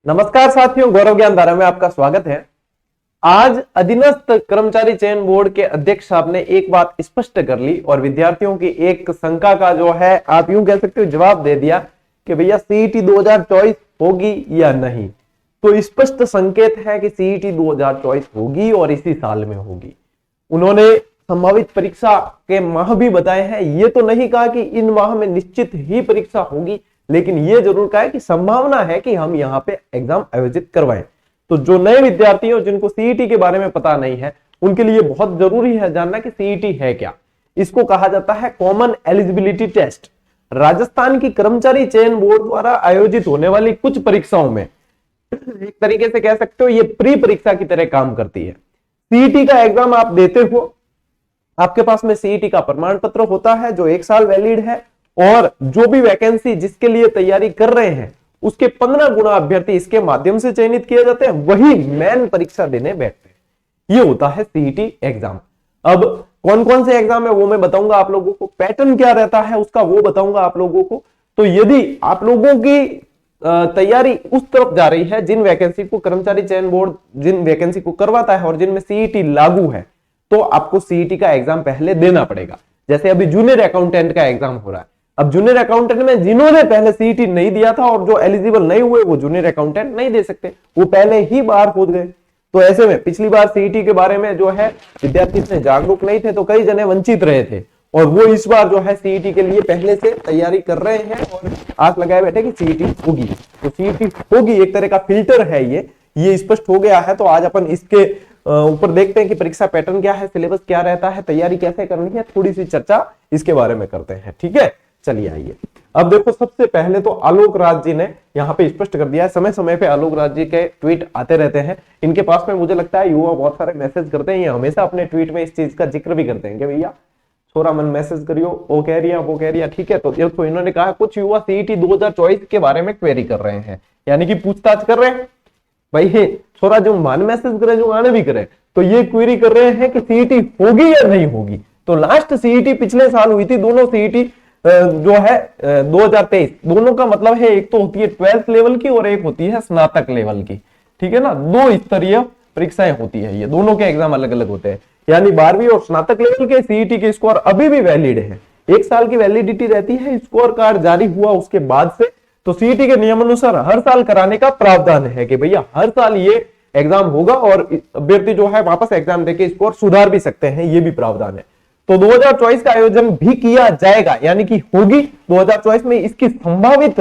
नमस्कार साथियों, गौरव ज्ञान धारा में आपका स्वागत है। आज अधीनस्थ कर्मचारी चयन बोर्ड के अध्यक्ष साहब ने एक बात स्पष्ट कर ली और विद्यार्थियों की एक शंका का जो है आप यूं कह सकते हो जवाब दे दिया कि भैया सीईटी 2024 होगी या नहीं। तो स्पष्ट संकेत है कि सीईटी 2024 होगी और इसी साल में होगी। उन्होंने संभावित परीक्षा के माह भी बताए हैं। ये तो नहीं कहा कि इन माह में निश्चित ही परीक्षा होगी, लेकिन यह जरूर कहा है कि संभावना है कि हम यहाँ पे एग्जाम आयोजित करवाएं। तो जो नए विद्यार्थी हो जिनको सीईटी के बारे में पता नहीं है, उनके लिए बहुत जरूरी है जानना कि सीईटी है क्या। इसको कहा जाता है कॉमन एलिजिबिलिटी टेस्ट। राजस्थान की कर्मचारी चयन बोर्ड द्वारा आयोजित होने वाली कुछ परीक्षाओं में एक तरीके से कह सकते हो ये प्री परीक्षा की तरह काम करती है। सीईटी का एग्जाम आप देते हो, आपके पास में सीईटी का प्रमाण पत्र होता है जो 1 साल वैलिड है, और जो भी वैकेंसी जिसके लिए तैयारी कर रहे हैं उसके 15 गुना अभ्यर्थी इसके माध्यम से चयनित किए जाते हैं, वही मेन परीक्षा देने बैठते हैं। ये होता है सीईटी एग्जाम। अब कौन कौन से एग्जाम है वो मैं बताऊंगा आप लोगों को, पैटर्न क्या रहता है उसका वो बताऊंगा आप लोगों को। तो यदि आप लोगों की तैयारी उस तरफ जा रही है, जिन वैकेंसी को कर्मचारी चयन बोर्ड जिन वैकेंसी को करवाता है और जिनमें सीईटी लागू है, तो आपको सीईटी का एग्जाम पहले देना पड़ेगा। जैसे अभी जूनियर अकाउंटेंट का एग्जाम हो रहा है। अब जूनियर अकाउंटेंट में जिन्होंने पहले सीईटी नहीं दिया था और जो एलिजिबल नहीं हुए वो जूनियर अकाउंटेंट नहीं दे सकते, वो पहले ही बाहर कूद गए। तो ऐसे में पिछली बार सीईटी के बारे में जो है विद्यार्थी इतने जागरूक नहीं थे, तो कई जने वंचित रहे थे, और वो इस बार जो है सीईटी के लिए पहले से तैयारी कर रहे हैं और आस लगाए बैठे कि सीईटी होगी। तो सीईटी होगी, एक तरह का फिल्टर है ये स्पष्ट हो गया है। तो आज अपन इसके ऊपर देखते हैं कि परीक्षा पैटर्न क्या है, सिलेबस क्या रहता है, तैयारी कैसे करनी है, थोड़ी सी चर्चा इसके बारे में करते हैं। ठीक है, चलिए आइए। अब देखो, सबसे पहले तो आलोक राज जी ने यहाँ पे स्पष्ट कर दिया है। समय समय पे आलोक राज जी के ट्वीट आते रहते हैं। इनके पास में मुझे लगता है युवा बहुत सारे मैसेज करते हैं, ये हमेशा अपने ट्वीट में इस चीज का जिक्र भी करते हैं कि भैया छोरा मन मैसेज करियो, वो कह रही है, ठीक है। तो इन्होंने कहा कुछ युवा सीईटी 2024 के बारे में क्वेरी कर रहे हैं, यानी कि पूछताछ कर रहे हैं। भाई छोरा जो मान मैसेज करे, जो आने भी करे, तो ये क्वेरी कर रहे हैं कि सीईटी होगी या नहीं होगी। तो लास्ट सीईटी पिछले साल हुई थी, दोनों सीईटी जो है 2023, दोनों का मतलब है एक तो होती है 12th लेवल की और एक होती है स्नातक लेवल की। ठीक है ना, 2 स्तरीय परीक्षाएं होती है, ये दोनों के एग्जाम अलग अलग होते हैं। यानी 12वीं और स्नातक लेवल के सीईटी के स्कोर अभी भी वैलिड है, 1 साल की वैलिडिटी रहती है स्कोर कार्ड जारी हुआ उसके बाद से। तो सीईटी के नियम अनुसार हर साल कराने का प्रावधान है कि भैया हर साल ये एग्जाम होगा और अभ्यर्थी जो है वापस एग्जाम देके स्कोर सुधार भी सकते हैं, ये भी प्रावधान है। तो 2024 का आयोजन भी किया जाएगा, यानी कि होगी 2024 में। इसकी संभावित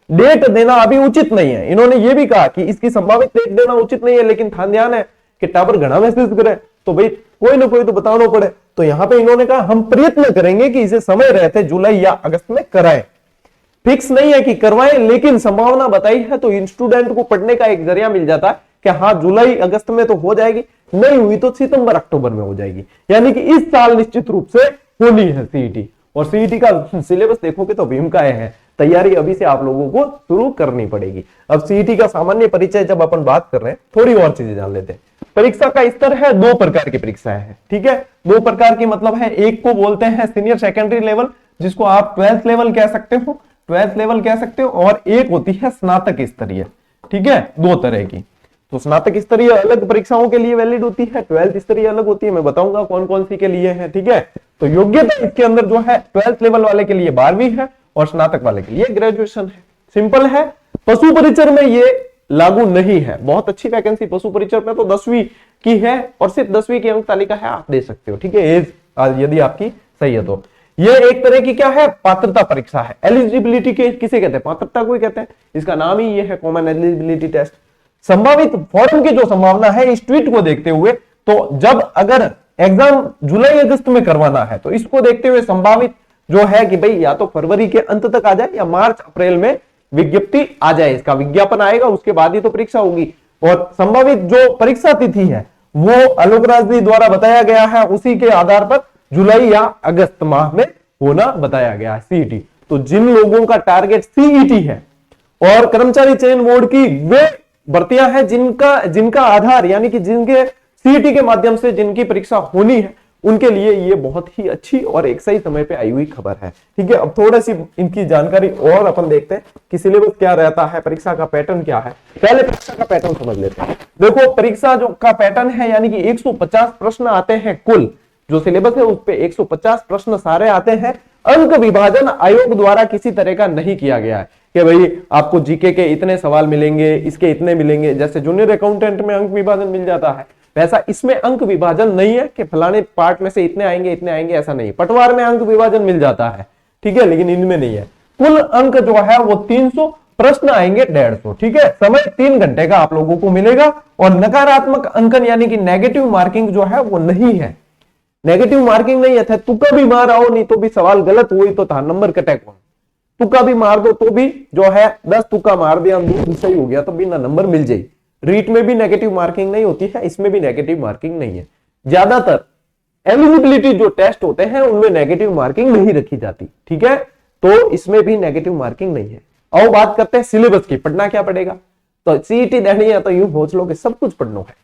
डेट देना अभी उचित नहीं है। इन्होंने ये भी कहा कि इसकी संभावित डेट देना उचित नहीं है, लेकिन ध्यान है कि टावर घना मैसेज करे तो भाई कोई ना कोई तो बताना पड़े। तो यहां पे इन्होंने कहा हम प्रयत्न करेंगे कि इसे समय रहते जुलाई या अगस्त में कराएं। फिक्स नहीं है कि करवाएं, लेकिन संभावना बताई है, तो स्टूडेंट को पढ़ने का एक जरिया मिल जाता है कि हाँ जुलाई अगस्त में तो हो जाएगी, नहीं हुई तो सितंबर अक्टूबर में हो जाएगी। यानी कि इस साल निश्चित रूप से होनी है सीईटी। और सीईटी का सिलेबस देखोगे तो भीम का है, तैयारी अभी से आप लोगों को शुरू करनी पड़ेगी। अब सीईटी का सामान्य परिचय जब अपन बात कर रहे हैं, थोड़ी और चीजें जान लेते हैं। परीक्षा का स्तर है, 2 प्रकार की परीक्षा है। ठीक है, 2 प्रकार की मतलब है, एक को बोलते हैं सीनियर सेकेंडरी लेवल, जिसको आप 12th लेवल कह सकते हो, 12th लेवल कह सकते हो, और एक होती है स्नातक स्तरीय। ठीक है, 2 तरह की। तो स्नातक स्तरीय अलग परीक्षाओं के लिए वैलिड होती है, 12th स्तरीय अलग होती है। मैं बताऊंगा कौन कौन सी के लिए है। ठीक है, तो योग्यता इसके अंदर जो है 12th लेवल वाले के लिए 12वीं है और स्नातक वाले के लिए ग्रेजुएशन है। सिंपल है। पशु परिचर में ये लागू नहीं है। बहुत अच्छी वैकेंसी पशु परिचर में तो 10वीं की है और सिर्फ 10वीं की अंक तालिका है, आप दे सकते हो। ठीक है, एज यदि आपकी सही है तो। ये एक तरह की क्या है, पात्रता परीक्षा है। एलिजिबिलिटी के किसे कहते हैं, पात्रता को ही कहते हैं। इसका नाम ही ये है कॉमन एलिजिबिलिटी टेस्ट। संभावित फॉर्म की जो संभावना है इस ट्वीट को देखते हुए, तो जब अगर एग्जाम जुलाई अगस्त में करवाना है तो इसको देखते हुए संभावित जो है कि भाई या तो फरवरी के अंत तक आ जाए या मार्च अप्रैल में विज्ञप्ति आ जाए, इसका विज्ञापन आएगा, उसके बाद ही तो परीक्षा होगी। और संभावित जो परीक्षा तिथि है वो आलोक राज जी द्वारा बताया गया है, उसी के आधार पर जुलाई या अगस्त माह में होना बताया गया है सीईटी। तो जिन लोगों का टारगेट सीईटी है और कर्मचारी चयन बोर्ड की वे भर्तियां हैं जिनका आधार, यानी कि जिनके सीईटी के माध्यम से जिनकी परीक्षा होनी है, उनके लिए ये बहुत ही अच्छी और एक सही समय पे आई हुई खबर है। ठीक है, अब थोड़ा सी इनकी जानकारी और अपन देखते हैं कि सिलेबस क्या रहता है, परीक्षा का पैटर्न क्या है। पहले परीक्षा का पैटर्न समझ लेते हैं। देखो परीक्षा जो का पैटर्न है यानी कि 150 प्रश्न आते हैं, कुल जो सिलेबस है उस पे 150 प्रश्न सारे आते हैं। अंक विभाजन आयोग द्वारा किसी तरह का नहीं किया गया है कि भाई आपको जीके के इतने सवाल मिलेंगे, इसके इतने मिलेंगे, जैसे जूनियर अकाउंटेंट में अंक विभाजन मिल जाता है, वैसा इसमें अंक विभाजन नहीं है कि फलाने पार्ट में से इतने आएंगे, ऐसा नहीं। पटवार में अंक विभाजन मिल जाता है, ठीक है, लेकिन इनमें नहीं है। कुल अंक जो है वो 300, प्रश्न आएंगे 150। ठीक है, समय 3 घंटे का आप लोगों को मिलेगा और नकारात्मक अंकन यानी कि नेगेटिव मार्किंग जो है वो नहीं है। नेगेटिव मार्किंग नहीं है, तुक्का भी मार आओ नहीं तो भी सवाल गलत हुई तो था नंबर कटे कौन, तुक्का भी मार दो तो भी जो है 10 तुक्का मार दिया, 2 सही हो गया तो भी ना नंबर मिल जाए। रीट में भी नेगेटिव मार्किंग नहीं होती है, इसमें भी नेगेटिव मार्किंग नहीं है। ज्यादातर एलिजिबिलिटी जो टेस्ट होते हैं उनमें नेगेटिव मार्किंग नहीं रखी जाती। ठीक है, तो इसमें भी नेगेटिव मार्किंग नहीं है। और बात करते हैं सिलेबस की, पढ़ना क्या पड़ेगा। तो सीईटी देनी है तो यूं सोच लो कि सब कुछ पढ़ना है,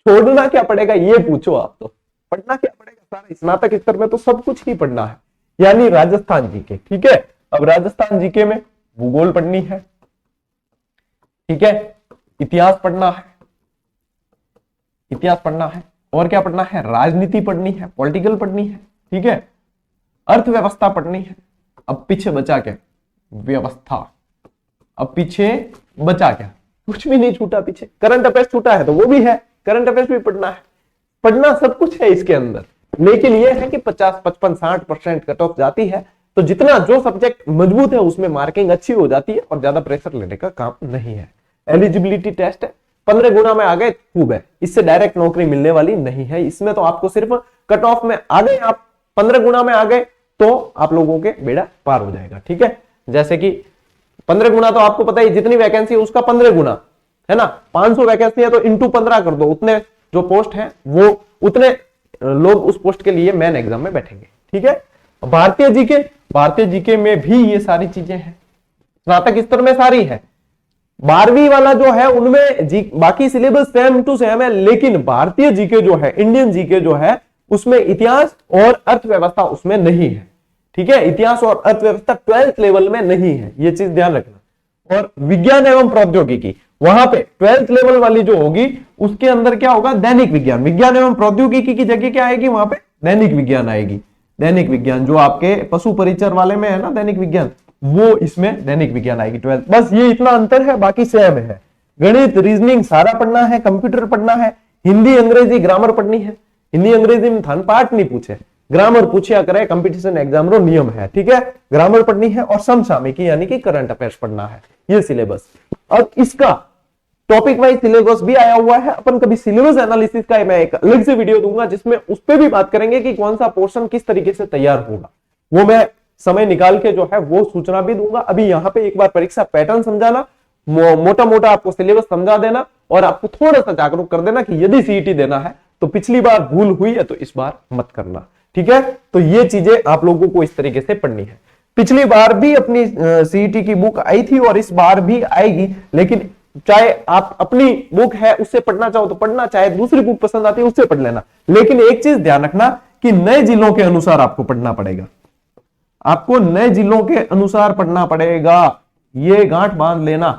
छोड़ना क्या पड़ेगा ये पूछो आप, तो पढ़ना क्या पड़ेगा सारा स्नातक स्तर में तो सब कुछ ही पढ़ना है, यानी राजस्थान जीके। ठीक है, अब राजस्थान जीके में भूगोल पढ़नी है, ठीक है, इतिहास पढ़ना है, इतिहास पढ़ना है, और क्या पढ़ना है, राजनीति पढ़नी है, पॉलिटिकल पढ़नी है, ठीक है, अर्थव्यवस्था पढ़नी है। अब पीछे बचा क्या, व्यवस्था। अब पीछे बचा क्या, कुछ भी नहीं छूटा पीछे। करंट अफेयर्स छूटा है तो वो भी है, करंट अफेयर्स भी पढ़ना है, पढ़ना सब कुछ है इसके अंदर। लेकिन यह है कि 50, 55, 60% कट ऑफ जाती है, तो जितना जो सब्जेक्ट मजबूत है उसमें मार्किंग अच्छी हो जाती है और ज्यादा प्रेशर लेने का काम नहीं है। एलिजिबिलिटी टेस्ट है, 15 गुना में आ गए खूब है, इससे डायरेक्ट नौकरी मिलने वाली नहीं है। इसमें तो आपको सिर्फ कट ऑफ में आ गए, आप 15 गुना में आ गए तो आप लोगों के बेड़ा पार हो जाएगा। ठीक है, जैसे कि 15 गुना तो आपको पता है जितनी वैकेंसी है उसका 15 गुना है ना, 500 वैकेंसी है तो इंटू 15 कर दो, उतने जो पोस्ट है वो उतने लोग उस पोस्ट के लिए मेन एग्जाम में बैठेंगे। ठीक है, भारतीय जीके, भारतीय जीके में भी ये सारी चीजें हैं, स्नातक स्तर में सारी है। 12वीं वाला जो है उनमें बाकी सिलेबस सेम टू सेम है, लेकिन भारतीय जीके जो है, इंडियन जीके जो है, उसमें इतिहास और अर्थव्यवस्था उसमें नहीं है। ठीक है, इतिहास और अर्थव्यवस्था 12th लेवल में नहीं है, ये चीज ध्यान रखना। और विज्ञान एवं प्रौद्योगिकी, वहां पे 12th लेवल वाली जो होगी उसके अंदर क्या होगा, दैनिक विज्ञान। विज्ञान एवं प्रौद्योगिकी की जगह क्या आएगी, वहां पे दैनिक विज्ञान आएगी। दैनिक विज्ञान जो आपके पशु परिचर वाले में है ना दैनिक विज्ञान, वो इसमें दैनिक विज्ञान आएगी 12th। बस ये इतना अंतर है, बाकी सेम है। गणित, रीजनिंग सारा पढ़ना है, कंप्यूटर पढ़ना है, हिंदी, अंग्रेजी, ग्रामर पढ़नी है। हिंदी अंग्रेजी में थान पाठ नहीं पूछे, ग्रामर पूछा करे, कंपटीशन एग्जाम रो नियम है। ठीक है, ग्रामर पढ़नी है और समसामयिकी यानी कि करंट अफेयर्स पढ़ना है, ये सिलेबस। अब इसका टॉपिक वाइज सिलेबस भी आया हुआ है, अपन कभी सिलेबस एनालिसिस का मैं एक अलग से वीडियो दूंगा जिसमें उस पर भी बात करेंगे कि कौन सा पोर्शन किस तरीके से तैयार होगा, वो मैं समय निकाल के जो है वो सूचना भी दूंगा। अभी यहाँ पे एक बार परीक्षा पैटर्न समझाना, मोटा मोटा आपको सिलेबस समझा देना और आपको थोड़ा सा जागरूक कर देना कि यदि सीईटी देना है तो पिछली बार भूल हुई है तो इस बार मत करना। ठीक है, तो ये चीजें आप लोगों को इस तरीके से पढ़नी है। पिछली बार भी अपनी सीईटी की बुक आई थी और इस बार भी आएगी, लेकिन चाहे आप अपनी बुक है उससे पढ़ना चाहो तो पढ़ना, चाहे दूसरी बुक पसंद आती है उससे पढ़ लेना। लेकिन एक चीज ध्यान रखना कि नए जिलों के अनुसार आपको पढ़ना पड़ेगा, आपको नए जिलों के अनुसार पढ़ना पड़ेगा, ये गांठ बांध लेना।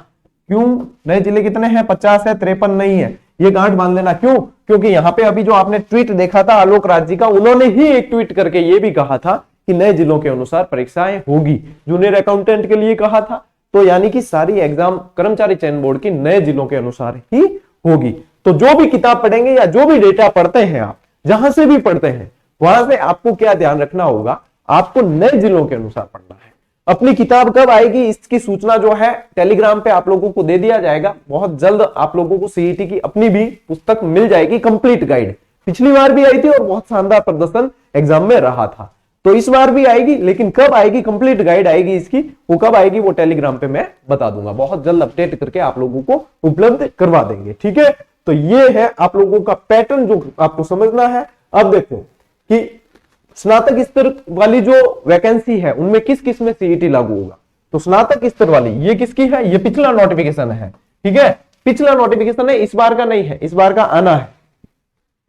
क्यों, नए जिले कितने हैं, 50 है, 53 नहीं है, ये गांठ बांध लेना। क्यों, क्योंकि यहां पे अभी जो आपने ट्वीट देखा था आलोक राज जी का, उन्होंने ही एक ट्वीट करके ये भी कहा था कि नए जिलों के अनुसार परीक्षाएं होगी, जूनियर अकाउंटेंट के लिए कहा था। तो यानी कि सारी एग्जाम कर्मचारी चयन बोर्ड की नए जिलों के अनुसार ही होगी। तो जो भी किताब पढ़ेंगे या जो भी डेटा पढ़ते हैं आप, जहां से भी पढ़ते हैं, वहां से आपको क्या ध्यान रखना होगा, आपको नए जिलों के अनुसार पढ़ना है। अपनी किताब कब आएगी इसकी सूचना जो है टेलीग्राम पे आप लोगों को दे दिया जाएगा। बहुत जल्द आप लोगों को सीईटी की अपनी भी पुस्तक मिल जाएगी, कंप्लीट गाइड। पिछली बार भी आई थी और बहुत शानदार प्रदर्शन एग्जाम में रहा था, तो इस बार भी आएगी। लेकिन कब आएगी, कंप्लीट गाइड आएगी इसकी, वो कब आएगी वो टेलीग्राम पे मैं बता दूंगा, बहुत जल्द अपडेट करके आप लोगों को उपलब्ध करवा देंगे। ठीक है, तो ये है आप लोगों का पैटर्न जो आपको समझना है। अब देखो कि स्नातक स्तर वाली जो वैकेंसी है उनमें किस किस में सीईटी लागू होगा। तो स्नातक स्तर वाली ये किसकी है, ये पिछला नोटिफिकेशन है। ठीक है, पिछला नोटिफिकेशन है, इस बार का नहीं है, इस बार का आना है।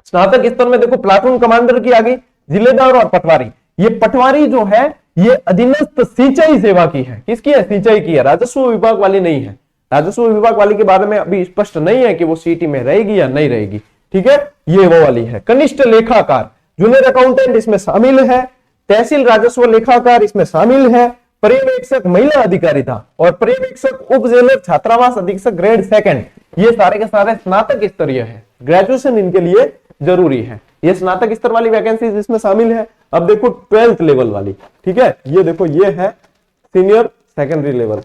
स्नातक स्तर में देखो प्लाटून कमांडर की आ गई, जिलेदार और पटवारी। ये पटवारी जो है ये अधीनस्थ सिंचाई सेवा की है। किसकी है? सिंचाई की है, राजस्व विभाग वाली नहीं है। राजस्व विभाग वाली के बारे में अभी स्पष्ट नहीं है कि वो सीटी में रहेगी या नहीं रहेगी, ठीक है, ये वो वाली है। कनिष्ठ लेखाकार, जूनियर अकाउंटेंट इसमें शामिल है, तहसील राजस्व लेखाकार इसमें शामिल है, पर्यवेक्षक महिला अधिकारी था, और पर्यवेक्षक उप जेलर छात्रावास अधीक्षक ग्रेड 2, ये सारे के सारे स्नातक स्तरीय है। ग्रेजुएशन इनके लिए जरूरी है। ये स्नातक स्तर वाली वैकेंसी इसमें शामिल है। अब देखो 12th लेवल वाली, ठीक है, ये देखो ये है सीनियर सेकेंडरी लेवल,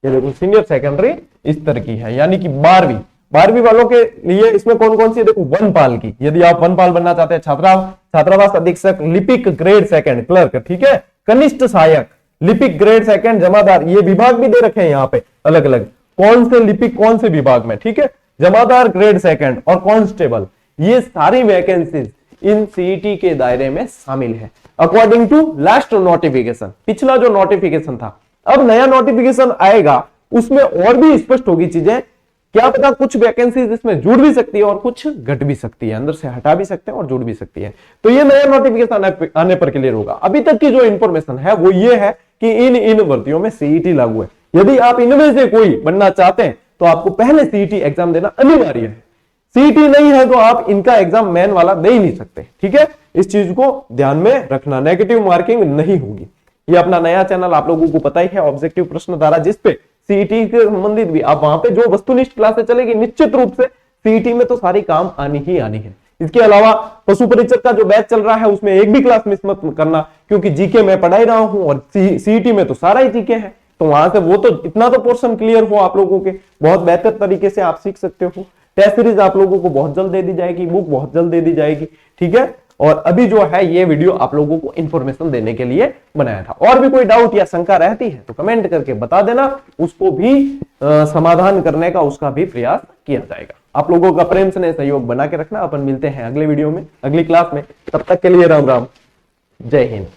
ये देखो सीनियर सेकेंडरी स्तर की है, यानी कि 12वीं वालों के लिए इसमें कौन कौन सी, देखो वनपाल की, यदि आप वनपाल बनना चाहते हैं, छात्रावास अधीक्षक, लिपिक ग्रेड 2 क्लर्क, ठीक है, कनिष्ठ सहायक, लिपिक ग्रेड 2 जमादार, ये विभाग भी दे रखे हैं यहाँ पे अलग अलग, कौन से लिपिक कौन से विभाग में, ठीक है, जमादार ग्रेड 2 और कांस्टेबल, ये सारी वैकेंसीज इन सीईटी के दायरे में शामिल है अकॉर्डिंग टू लास्ट नोटिफिकेशन। पिछला जो नोटिफिकेशन था, अब नया नोटिफिकेशन आएगा, उसमें और भी स्पष्ट होगी चीजें। क्या पता कुछ वैकेंसीज इसमें जुड़ भी सकती है और कुछ घट भी सकती है, अंदर से हटा भी सकते हैं और जुड़ भी सकती है। तो ये नया नोटिफिकेशन आने पर क्लियर होगा। अभी तक की जो इंफॉर्मेशन है वो ये है कि इन भर्तियों में सीईटी लागू है। यदि आप इनमें से कोई बनना चाहते हैं तो आपको पहले सीईटी एग्जाम देना अनिवार्य है। सीईटी नहीं है तो आप इनका एग्जाम मेन वाला दे ही नहीं सकते, ठीक है, इस चीज को ध्यान में रखना, नेगेटिव मार्किंग नहीं होगी। ये अपना नया चैनल आप लोगों को पता ही है, ऑब्जेक्टिव प्रश्न धारा, जिसपे सीईटी के संबंधित भी आप वहां पे जो वस्तुनिष्ठ क्लासेस चलेगी, निश्चित रूप से सीईटी में तो सारी काम आनी ही आनी है। इसके अलावा पशु परीक्षक का जो बैच चल रहा है उसमें एक भी क्लास मिस मत करना, क्योंकि जीके मैं पढ़ा ही रहा हूं और सीईटी में तो सारा ही जीके है, तो वहां से वो तो इतना तो पोर्शन क्लियर हो आप लोगों के, बहुत बेहतर तरीके से आप सीख सकते हो। टेस्ट सीरीज आप लोगों को बहुत जल्द दे दी जाएगी, बुक बहुत जल्द दे दी जाएगी, ठीक है। और अभी जो है ये वीडियो आप लोगों को इंफॉर्मेशन देने के लिए बनाया था। और भी कोई डाउट या शंका रहती है तो कमेंट करके बता देना, उसको भी समाधान करने का उसका भी प्रयास किया जाएगा। आप लोगों का प्रेम स्नेह सहयोग बना के रखना। अपन मिलते हैं अगले वीडियो में, अगली क्लास में। तब तक के लिए राम राम, जय हिंद।